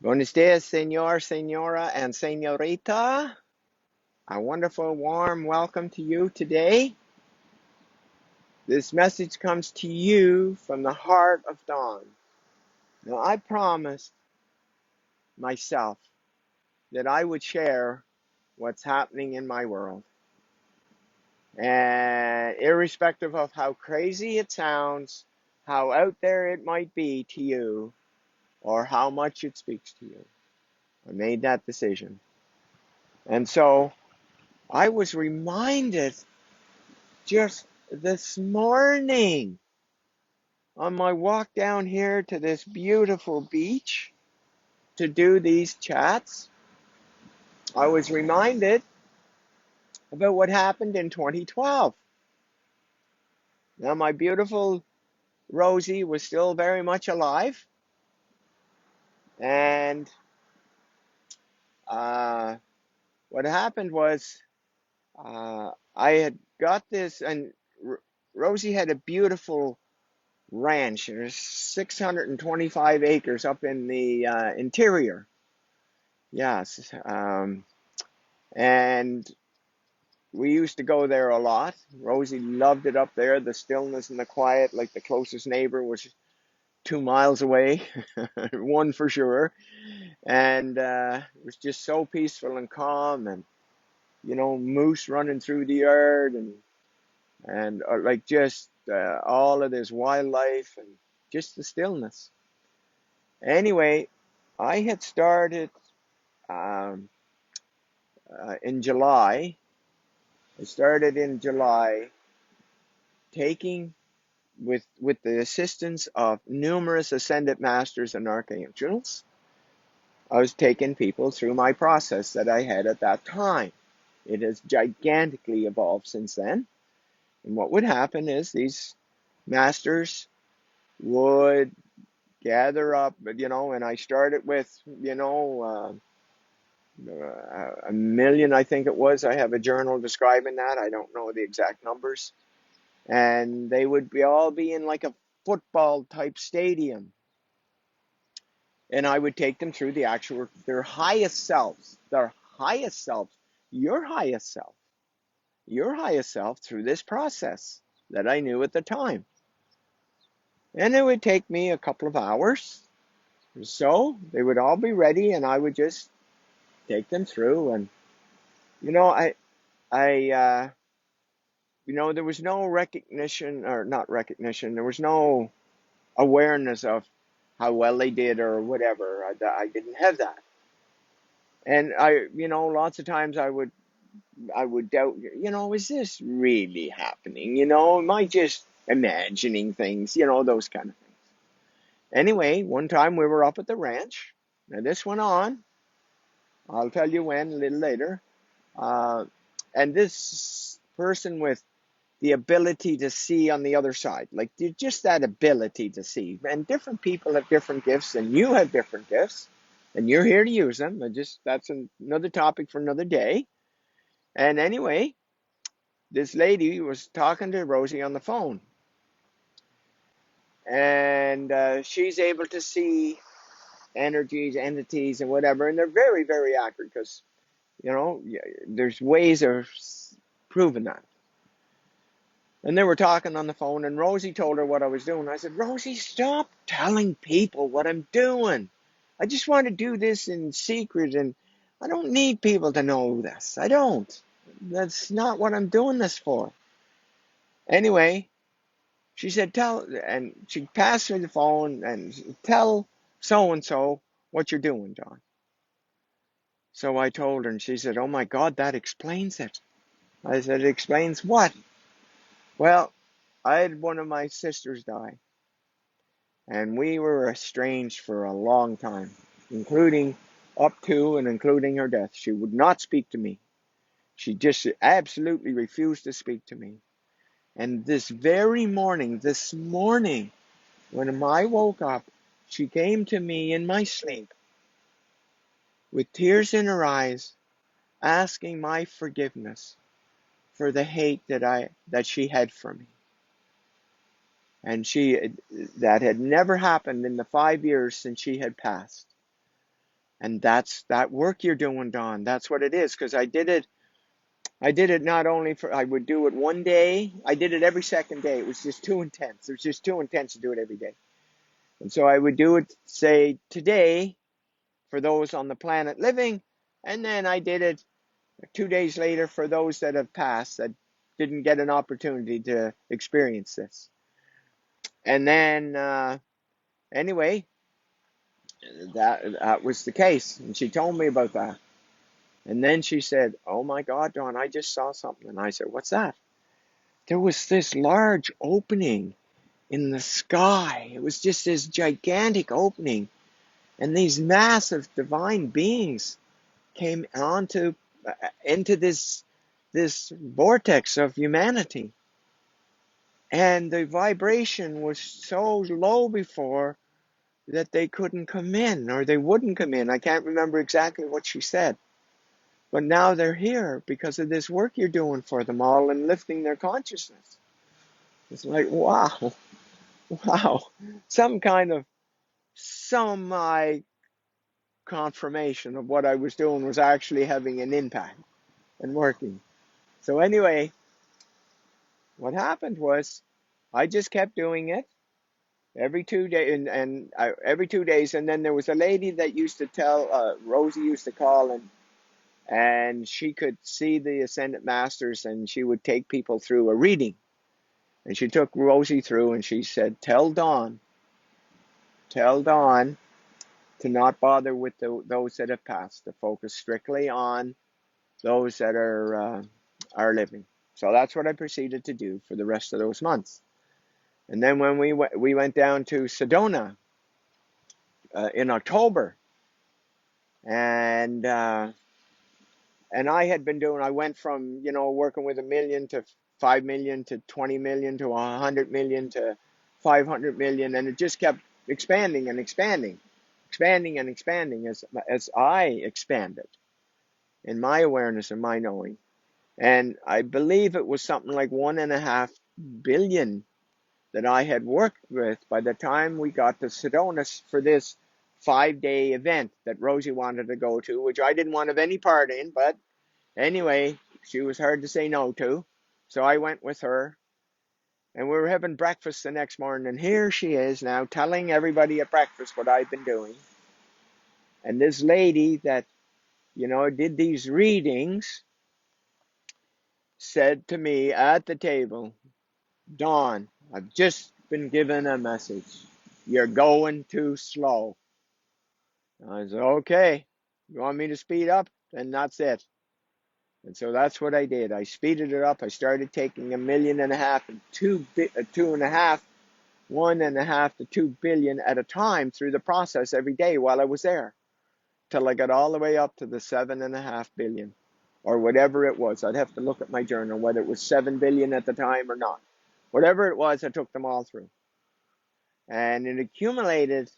Buenos dias, senor, senora, and senorita. A wonderful, warm welcome to you today. This message comes to you from the heart of Dawn. Now, I promised myself that I would share what's happening in my world. And irrespective of how crazy it sounds, how out there it might be to you, or how much it speaks to you, I made that decision. And so I was reminded just this morning on my walk down here to this beautiful beach to do these chats, I was reminded about what happened in 2012. Now, my beautiful Rosie was still very much alive, and what happened was I had got this, and Rosie had a beautiful ranch. There's 625 acres up in the interior. Yes. And we used to go there a lot. Rosie loved it up there, the stillness and the quiet. Like the closest neighbor was 2 miles away, one for sure. And it was just so peaceful and calm, and moose running through the yard, and like just all of this wildlife and just the stillness. Anyway, I had started um, in July. I started in July taking, with the assistance of numerous ascended masters and archangels, I was taking people through my process that I had at that time. It has gigantically evolved since then. And what would happen is these masters would gather up, and I started with, 1 million, I think it was. I have a journal describing that. I don't know the exact numbers. And they would all be in like a football type stadium. And I would take them through their highest selves, your highest self through this process that I knew at the time. And it would take me a couple of hours or so. They would all be ready, and I would just take them through. And, I there was no recognition, or not recognition, there was no awareness of how well they did or whatever. I didn't have that. And lots of times I would doubt, is this really happening? Am I just imagining things? Those kind of things. Anyway, one time we were up at the ranch. Now this went on. I'll tell you when a little later. Uh, and this person with the ability to see on the other side, like just that ability to see. And different people have different gifts, and you have different gifts, and you're here to use them. That's another topic for another day. And anyway, this lady was talking to Rosie on the phone, and she's able to see energies, entities, and whatever, and they're very, very accurate because there's ways of proving that. And they were talking on the phone, and Rosie told her what I was doing. I said, Rosie, stop telling people what I'm doing. I just want to do this in secret, and I don't need people to know this. I don't. That's not what I'm doing this for. Anyway, she said, and she passed me the phone, and tell so-and-so what you're doing, John. So I told her, and she said, oh my God, that explains it. I said, it explains what? Well, I had one of my sisters die, and we were estranged for a long time, including up to and including her death. She would not speak to me. She just absolutely refused to speak to me. And this morning, when I woke up, she came to me in my sleep with tears in her eyes, asking my forgiveness for the hate that she had for me. And that had never happened in the 5 years since she had passed. And that's that work you're doing, Don. That's what it is. Because I did it not only for, I would do it one day. I did it every second day. It was just too intense. It was just too intense to do it every day. And so I would do it, say, today for those on the planet living. And then I did it 2 days later for those that have passed that didn't get an opportunity to experience this. And then, anyway, that was the case. And she told me about that. And then she said, "Oh my God, Don, I just saw something." And I said, "What's that?" There was this large opening in the sky. It was just this gigantic opening. And these massive divine beings came into this vortex of humanity. And the vibration was so low before that they couldn't come in, or they wouldn't come in. I can't remember exactly what she said. But now they're here because of this work you're doing for them all and lifting their consciousness. It's like, wow, wow. Some kind of semi confirmation of what I was doing was actually having an impact and working. So anyway, what happened was I just kept doing it every 2 days, every 2 days. And then there was a lady that used to tell, Rosie used to call, and she could see the Ascended Masters, and she would take people through a reading. And she took Rosie through, and she said, tell Dawn to not bother with those that have passed, to focus strictly on those that are living. So that's what I proceeded to do for the rest of those months. And then when we went down to Sedona in October, and I had been doing. I went from working with 1 million to 5 million to 20 million to 100 million to 500 million, and it just kept expanding and expanding, expanding and expanding as I expanded in my awareness and my knowing. And I believe it was something like 1.5 billion that I had worked with by the time we got to Sedona for this 5-day event that Rosie wanted to go to, which I didn't want to have any part in, but anyway, she was hard to say no to. So I went with her, and we were having breakfast the next morning, and here she is now telling everybody at breakfast what I've been doing. And this lady that, did these readings said to me at the table, "Dawn, I've just been given a message. You're going too slow." I said, "Okay, you want me to speed up? Then that's it." And so that's what I did. I speeded it up. I started taking 1.5 million and 2.5, 1.5 to 2 billion at a time through the process every day while I was there, till I got all the way up to the 7.5 billion, or whatever it was. I'd have to look at my journal whether it was 7 billion at the time or not. Whatever it was, I took them all through, and it cumulated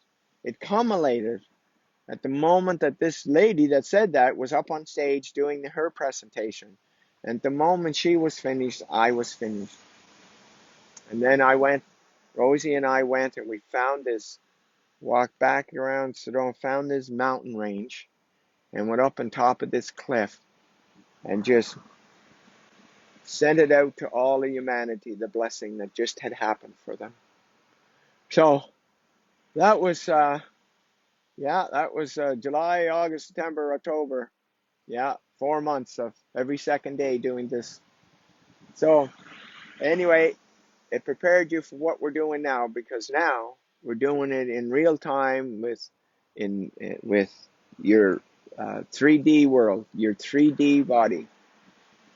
at the moment that this lady that said that was up on stage doing her presentation. And the moment she was finished, I was finished. And then Rosie and I went, and we walked back around Sedona, found this mountain range, and went up on top of this cliff, and just sent it out to all of humanity, the blessing that just had happened for them. So that was, July, August, September, October. Yeah, 4 months of every second day doing this. So anyway, it prepared you for what we're doing now, because now we're doing it in real time with your 3D world, your 3D body.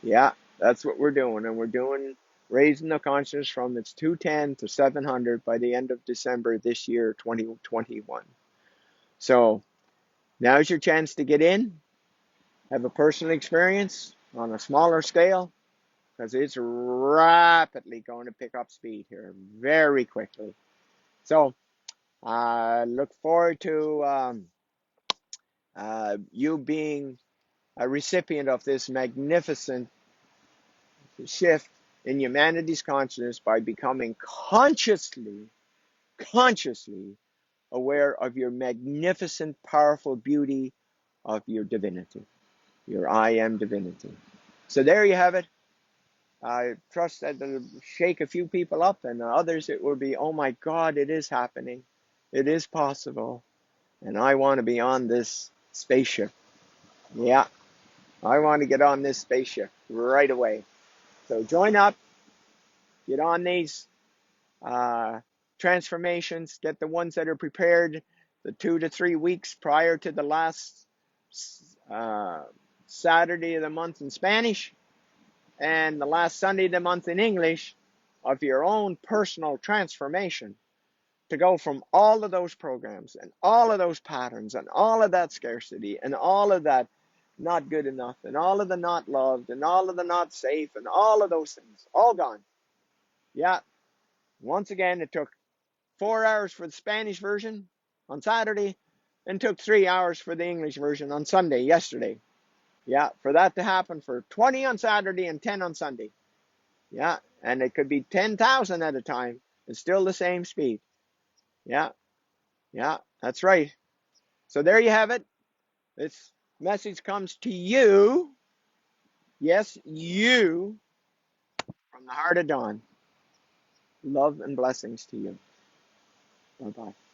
Yeah, that's what we're doing, and we're doing raising the consciousness from its 210 to 700 by the end of December this year, 2021. So now's your chance to get in, have a personal experience on a smaller scale, because it's rapidly going to pick up speed here very quickly. So I look forward to you being a recipient of this magnificent shift in humanity's consciousness by becoming consciously aware of your magnificent, powerful beauty of your divinity, your I am divinity. So there you have it. I trust that it'll shake a few people up, and others it will be, oh my God, it is happening. It is possible. And I want to be on this spaceship. Yeah, I want to get on this spaceship right away. So join up, get on these transformations, get the ones that are prepared the 2 to 3 weeks prior to the last uh, Saturday of the month in Spanish and the last Sunday of the month in English of your own personal transformation to go from all of those programs and all of those patterns and all of that scarcity and all of that not good enough and all of the not loved and all of the not safe and all of those things, all gone. Yeah, once again, it took 4 hours for the Spanish version on Saturday and took 3 hours for the English version on Sunday, yesterday. Yeah, for that to happen for 20 on Saturday and 10 on Sunday. Yeah, and it could be 10,000 at a time. It's still the same speed. Yeah, yeah, that's right. So there you have it. This message comes to you. Yes, you, from the heart of Dawn. Love and blessings to you. Bye bye.